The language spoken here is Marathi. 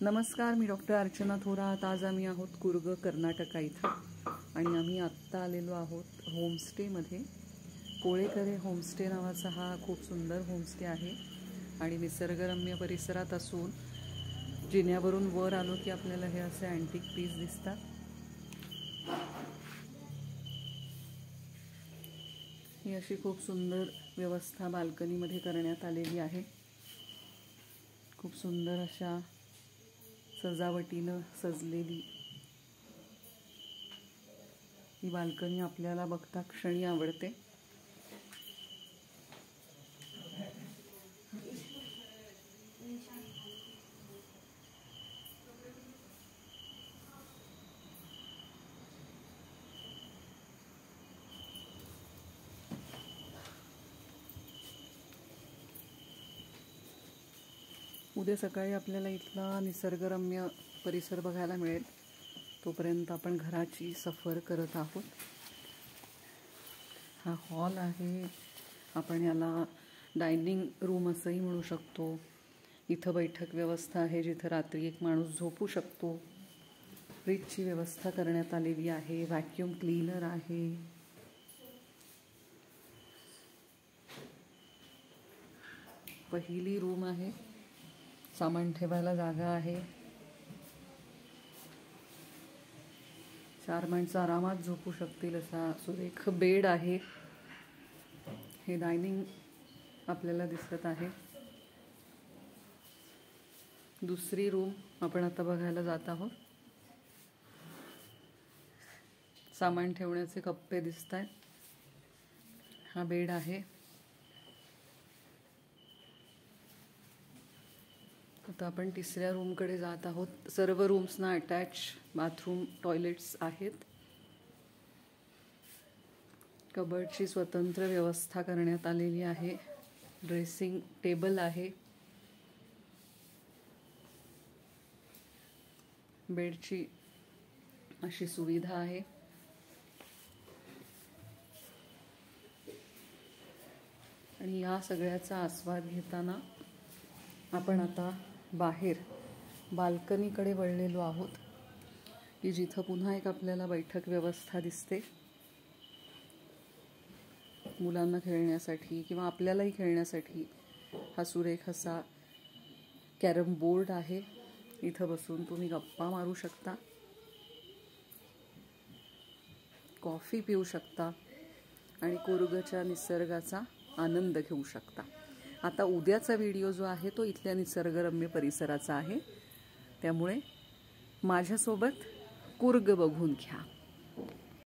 नमस्कार, मी डॉक्टर अर्चना थोरात। आज आम्ही आहोत कुर्ग, कर्नाटका इथं आणि आम्ही आत्ता आलेलो आहोत होमस्टेमध्ये। कोळेकरे होमस्टे नावाचा हा खूप सुंदर होमस्टे आहे आणि निसर्गरम्य परिसरात असून जिन्यावरून वर आलो की आपल्याला हे असे अँटिक पीस दिसतात। ही अशी खूप सुंदर व्यवस्था बाल्कनीमध्ये करण्यात आलेली आहे। खूप सुंदर अशा सजावटीनं सजलेली ही बाल्कनी आपल्याला बघता क्षणी आवडते। उद्या सकाळी आपल्याला इथला निसर्गरम्य परिसर बघायला मिळेल। तोपर्यंत आपण घराची सफर करत आहोत। हा हॉल आहे, आपण याला डायनिंग रूम असंही म्हणू शकतो। इथं बैठक व्यवस्था आहे जिथं रात्री एक माणूस झोपू शकतो। फ्रीजची व्यवस्था करण्यात आलेली आहे, व्हॅक्यूम क्लीनर आहे। पहिली रूम आहे, सामान ठेवायला जागा आहे। 4 माणसं आरामात झोपू शकतील असा सुरेख बेड आहे। हे डायनिंग आपल्याला दिसत आहे। दुसरी रूम आपण आता बघायला जात आहोत। सामान ठेवण्याचे कप्पे दिसतायत। हा बेड आहे। आता आपण तिसऱ्या रूमकडे जात आहोत। सर्व रूम्सना अटॅच बाथरूम, टॉयलेट्स आहेत। कबर्डची स्वतंत्र व्यवस्था करण्यात आलेली आहे। ड्रेसिंग टेबल आहे। बेडची अशी सुविधा आहे। आणि या सगळ्याचा आस्वाद घेताना आपण आता बाहेर बाल्कनीकडे वळलेलो आहोत की जिथं पुन्हा एक आपल्याला बैठक व्यवस्था दिसते। मुलांना खेळण्यासाठी किंवा आपल्यालाही खेळण्यासाठी हा सुरेख असा कॅरम बोर्ड आहे। इथं बसून तुम्ही गप्पा मारू शकता, कॉफी पिऊ शकता आणि कुर्गच्या निसर्गाचा आनंद घेऊ शकता। आता उद्याचा व्हिडिओ जो आहे तो इथल्या निसर्गरम्य परिसराचा आहे, त्यामुळे माझ्यासोबत कुर्ग बघून घ्या।